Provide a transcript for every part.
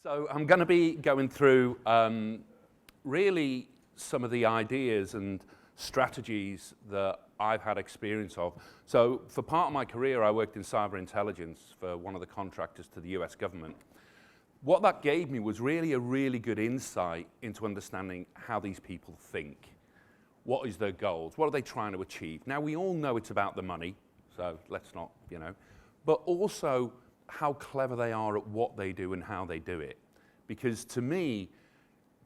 So I'm going to be going through really some of the ideas and strategies that I've had experience of. So for part of my career, I worked in cyber intelligence for one of the contractors to the US government. What that gave me was really a really good insight into understanding how these people think. What is their goals? What are they trying to achieve? Now, we all know it's about the money, so let's not, but also how clever they are at what they do and how they do it. Because to me,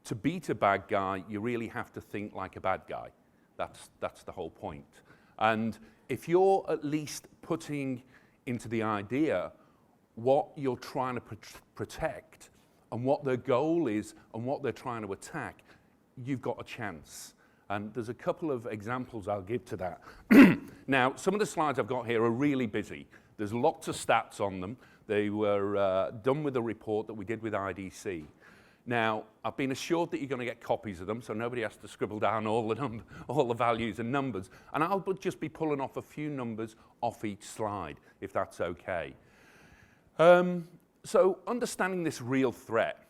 to beat a bad guy, you really have to think like a bad guy. That's the whole point. And if you're at least putting into the idea what you're trying to protect and what their goal is and what they're trying to attack, you've got a chance. And there's a couple of examples I'll give to that. Now, some of the slides I've got here are really busy. There's lots of stats on them. They were done with a report that we did with IDC. Now, I've been assured that you're going to get copies of them, so nobody has to scribble down all the values and numbers. And I'll just be pulling off a few numbers off each slide, if that's okay. So understanding this real threat,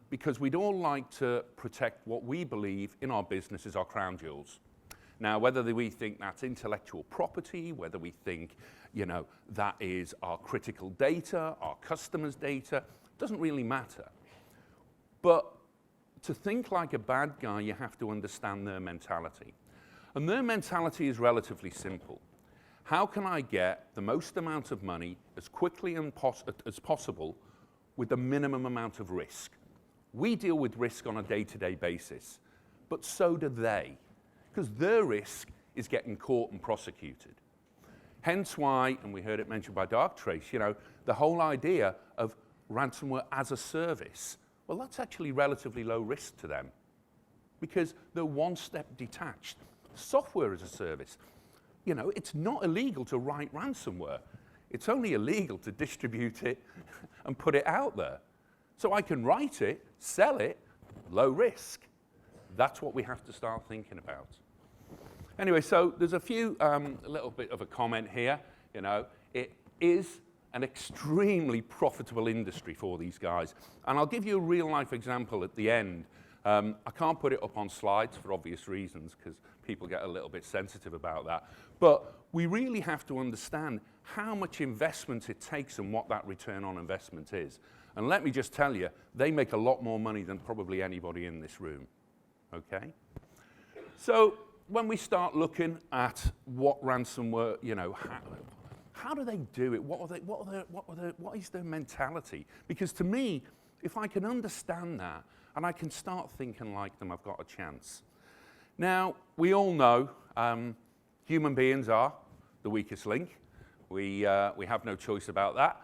because we'd all like to protect what we believe in our business is our crown jewels. Now, whether we think that's intellectual property, whether we think, that is our critical data, our customers' data, doesn't really matter. But to think like a bad guy, you have to understand their mentality. And their mentality is relatively simple. How can I get the most amount of money as quickly as possible with the minimum amount of risk? We deal with risk on a day-to-day basis, but so do they, because their risk is getting caught and prosecuted. Hence why, and we heard it mentioned by Darktrace, the whole idea of ransomware as a service. Well, that's actually relatively low risk to them because they're one step detached. Software as a service, it's not illegal to write ransomware. It's only illegal to distribute it and put it out there. So I can write it, sell it, low risk. That's what we have to start thinking about. Anyway, so there's a few, a little bit of a comment here. It is an extremely profitable industry for these guys. And I'll give you a real life example at the end. I can't put it up on slides for obvious reasons because people get a little bit sensitive about that. But we really have to understand how much investment it takes and what that return on investment is. And let me just tell you, they make a lot more money than probably anybody in this room. Okay? So when we start looking at what ransomware, how do they do it? What is their mentality? Because to me, if I can understand that and I can start thinking like them, I've got a chance. Now, we all know human beings are the weakest link. We have no choice about that.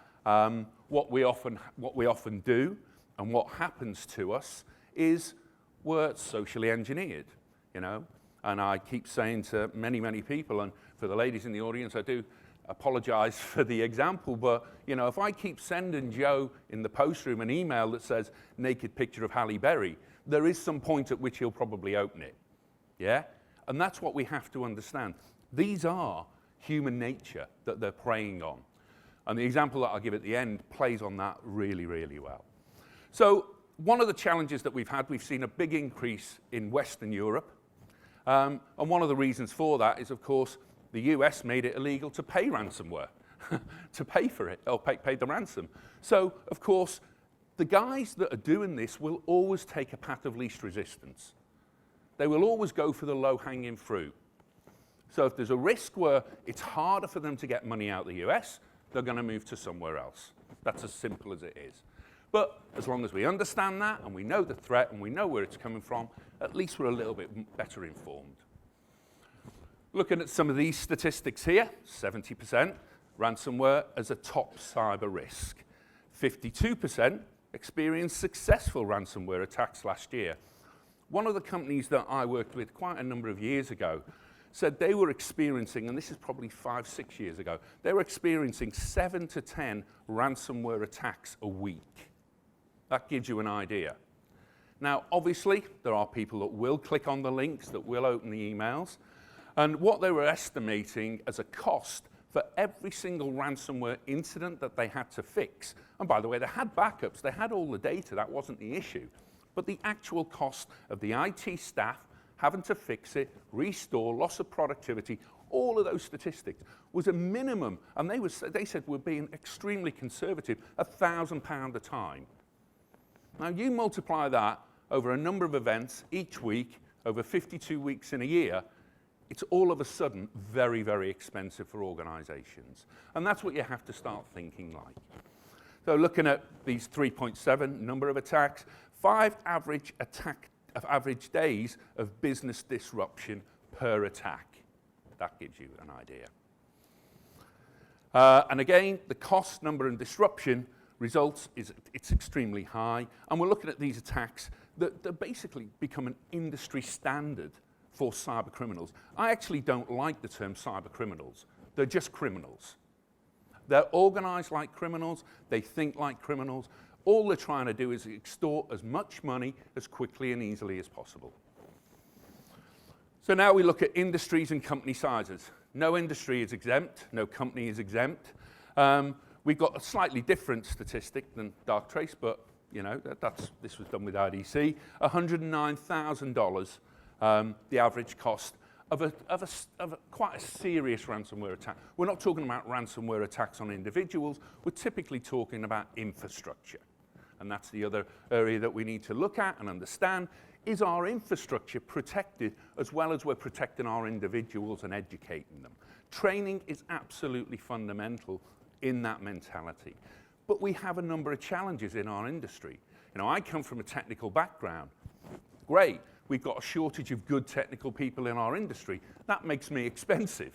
What we often do and what happens to us is we're socially engineered, And I keep saying to many, many people, and for the ladies in the audience, I do apologize for the example, but if I keep sending Joe in the post room an email that says naked picture of Halle Berry, there is some point at which he'll probably open it. Yeah? And that's what we have to understand. These are human nature that they're preying on. And the example that I'll give at the end plays on that really, really well. So one of the challenges that we've seen a big increase in Western Europe. And one of the reasons for that is, of course, the US made it illegal to pay ransomware, to pay for it, or pay the ransom. So, of course, the guys that are doing this will always take a path of least resistance. They will always go for the low-hanging fruit. So if there's a risk where it's harder for them to get money out of the US, they're going to move to somewhere else. That's as simple as it is. But as long as we understand that, and we know the threat, and we know where it's coming from, at least we're a little bit better informed. Looking at some of these statistics here, 70% ransomware as a top cyber risk. 52% experienced successful ransomware attacks last year. One of the companies that I worked with quite a number of years ago said they were experiencing, and this is probably 5-6 years ago, they were experiencing 7 to 10 ransomware attacks a week. That gives you an idea. Now, obviously, there are people that will click on the links, that will open the emails, and what they were estimating as a cost for every single ransomware incident that they had to fix. And by the way, they had backups, they had all the data, that wasn't the issue. But the actual cost of the IT staff having to fix it, restore, loss of productivity, all of those statistics was a minimum, and they said we're being extremely conservative, £1,000 a time. Now you multiply that over a number of events each week, over 52 weeks in a year, it's all of a sudden very, very expensive for organizations. And that's what you have to start thinking like. So looking at these 3.7 number of attacks, 5 average days of business disruption per attack. That gives you an idea. And again, the cost, number, and disruption results it's extremely high. And we're looking at these attacks that basically become an industry standard for cyber criminals. I actually don't like the term cyber criminals. They're just criminals. They're organized like criminals. They think like criminals. All they're trying to do is extort as much money as quickly and easily as possible. So now we look at industries and company sizes. No industry is exempt. No company is exempt. We've got a slightly different statistic than Darktrace, but you know this was done with IDC. $109,000, the average cost of quite a serious ransomware attack. We're not talking about ransomware attacks on individuals. We're typically talking about infrastructure. And that's the other area that we need to look at and understand. Is our infrastructure protected as well as we're protecting our individuals and educating them? Training is absolutely fundamental in that mentality. But we have a number of challenges in our industry. You know, I come from a technical background. Great, we've got a shortage of good technical people in our industry. That makes me expensive.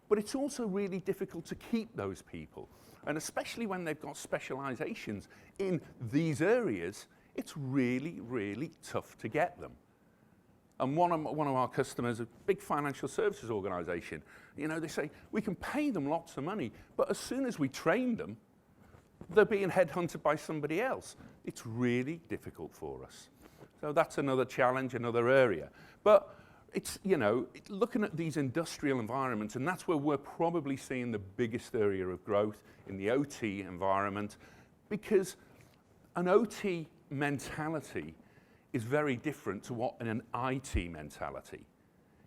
But it's also really difficult to keep those people. And especially when they've got specializations in these areas, it's really, really tough to get them. And one of our customers, a big financial services organization, you know, they say, we can pay them lots of money, but as soon as we train them, they're being headhunted by somebody else. It's really difficult for us. So that's another challenge, another area. But it's, you know, looking at these industrial environments, and that's where we're probably seeing the biggest area of growth in the OT environment, because an OT mentality is very different to what an IT mentality.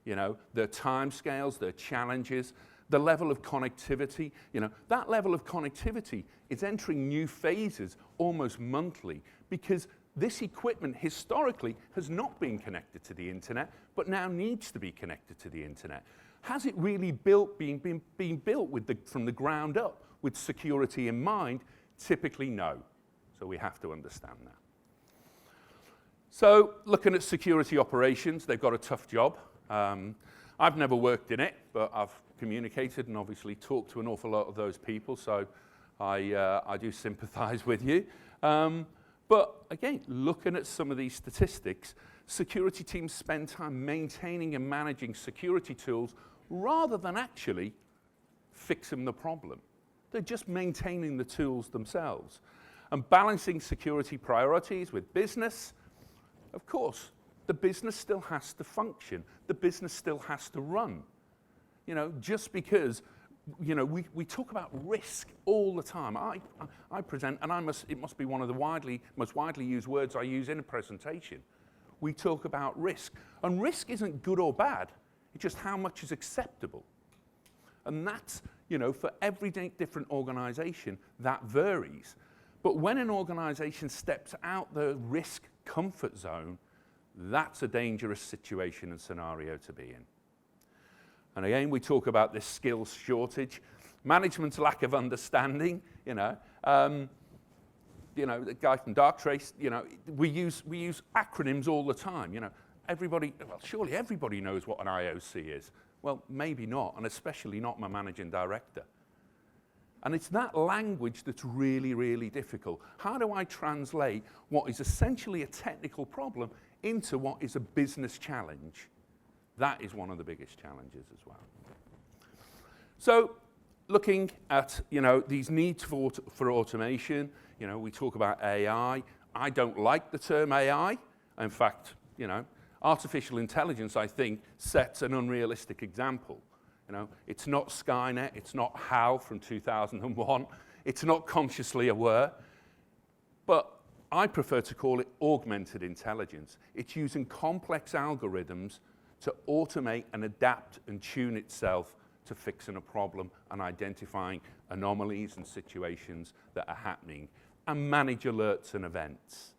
You know, their timescales, their challenges, the level of connectivity, you know, that level of connectivity is entering new phases almost monthly because this equipment historically has not been connected to the internet, but now needs to be connected to the internet. Has it really been built from the ground up with security in mind? Typically no. So we have to understand that. So looking at security operations, they've got a tough job. I've never worked in it, but I've communicated and obviously talked to an awful lot of those people, so I do sympathize with you. But again, looking at some of these statistics, security teams spend time maintaining and managing security tools rather than actually fixing the problem. They're just maintaining the tools themselves. And balancing security priorities with business, of course, the business still has to function. The business still has to run. You know, just because, you know, we talk about risk all the time. I present, and it must be one of the most widely used words I use in a presentation. We talk about risk. And risk isn't good or bad. It's just how much is acceptable. And that's, you know, for every different organization, that varies. But when an organization steps out the risk comfort zone, that's a dangerous situation and scenario to be in. And again, we talk about this skills shortage, management's lack of understanding, you know. The guy from Darktrace, you know, we use acronyms all the time, you know. Surely everybody knows what an IOC is. Well, maybe not, and especially not my managing director. And it's that language that's really, really difficult. How do I translate what is essentially a technical problem into what is a business challenge? That is one of the biggest challenges as well. So, looking at, you know, these needs for automation, you know, we talk about AI. I don't like the term AI. In fact, you know, artificial intelligence, I think, sets an unrealistic example. You know, it's not Skynet, it's not HAL from 2001, it's not consciously aware, but I prefer to call it augmented intelligence. It's using complex algorithms to automate and adapt and tune itself to fixing a problem and identifying anomalies and situations that are happening and manage alerts and events.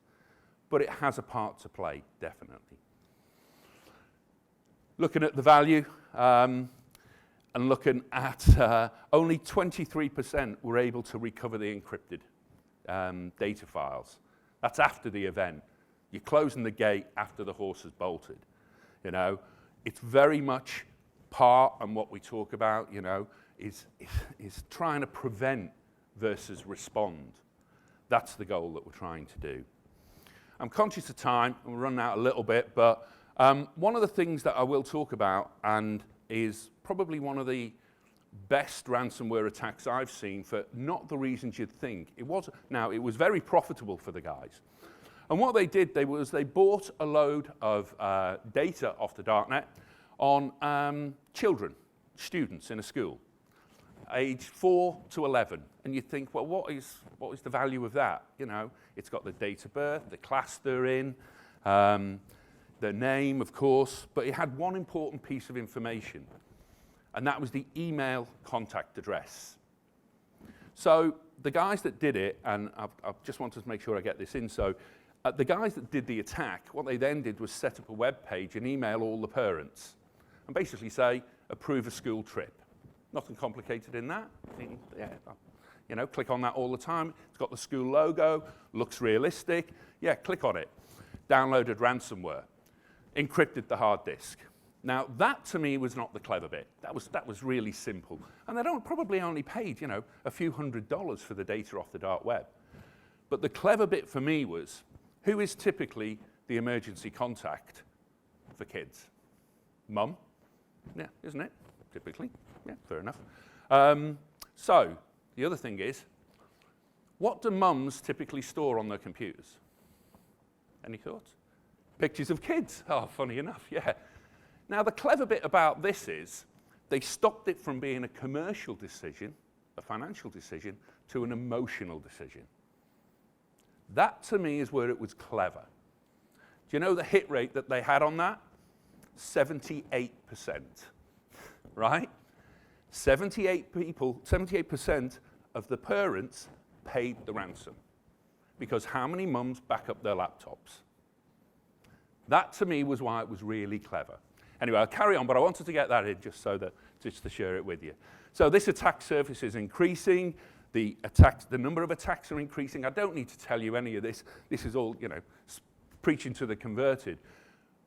But it has a part to play, definitely. Looking at the value and looking at only 23% were able to recover the encrypted data files. That's after the event. You're closing the gate after the horse has bolted. You know, it's very much part, and what we talk about, you know, is trying to prevent versus respond. That's the goal that we're trying to do. I'm conscious of time, and we're running out a little bit, but one of the things that I will talk about, and is probably one of the best ransomware attacks I've seen for not the reasons you'd think. It was very profitable for the guys. And what they did, they bought a load of data off the darknet on children, students in a school, aged 4 to 11. And you think, well, what is the value of that? You know, it's got the date of birth, the class they're in, their name, of course, but it had one important piece of information, and that was the email contact address. So the guys that did it, and I just wanted to make sure I get this in, so the guys that did the attack, what they then did was set up a web page and email all the parents and basically say, approve a school trip. Nothing complicated in that. Yeah, you know, click on that all the time. It's got the school logo, looks realistic. Yeah, click on it. Downloaded ransomware, encrypted the hard disk. Now, that to me was not the clever bit. That was really simple. And they probably only paid, you know, a few $100s for the data off the dark web. But the clever bit for me was, who is typically the emergency contact for kids? Mum? Yeah, isn't it? Typically. Yeah, fair enough. So, the other thing is, what do mums typically store on their computers? Any thoughts? Pictures of kids. Oh, funny enough, yeah. Now, the clever bit about this is they stopped it from being a commercial decision, a financial decision, to an emotional decision. That, to me, is where it was clever. Do you know the hit rate that they had on that? 78%, right? 78% of the parents paid the ransom. Because how many mums back up their laptops? That, to me, was why it was really clever. Anyway, I'll carry on, but I wanted to get that in just to share it with you. So this attack surface is increasing. The number of attacks are increasing. I don't need to tell you any of this. This is all, you know, preaching to the converted.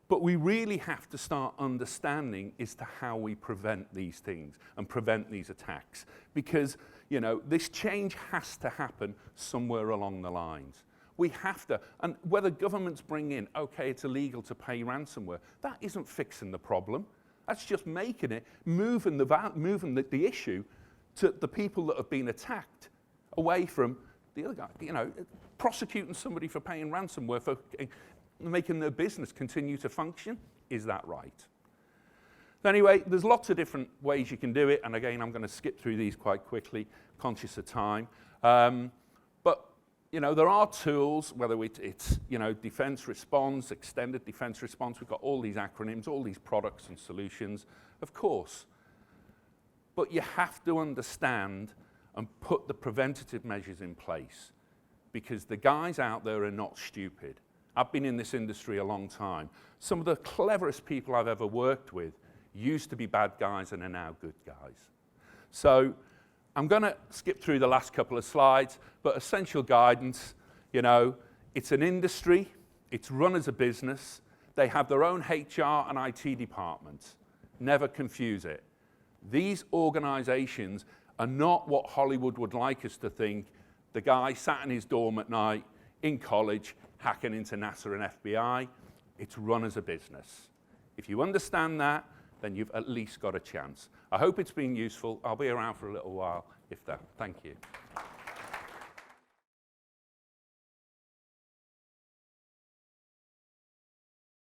But we really have to start understanding as to how we prevent these things and prevent these attacks. Because, you know, this change has to happen somewhere along the lines. We have to, and whether governments bring in, okay, it's illegal to pay ransomware, that isn't fixing the problem. That's just making it, moving the issue to the people that have been attacked away from the other guy. You know, prosecuting somebody for paying ransomware, for making their business continue to function, is that right? Anyway, there's lots of different ways you can do it, and again, I'm going to skip through these quite quickly, conscious of time. But you know, there are tools, whether it's you know, defense response, extended defense response. We've got all these acronyms, all these products and solutions, of course. But you have to understand and put the preventative measures in place, because the guys out there are not stupid. I've been in this industry a long time. Some of the cleverest people I've ever worked with used to be bad guys and are now good guys. So I'm going to skip through the last couple of slides, but essential guidance, you know, it's an industry, it's run as a business, they have their own HR and IT departments. Never confuse it. These organizations are not what Hollywood would like us to think, the guy sat in his dorm at night, in college, hacking into NASA and FBI. It's run as a business. If you understand that, then you've at least got a chance. I hope it's been useful. I'll be around for a little while, if that. Thank you.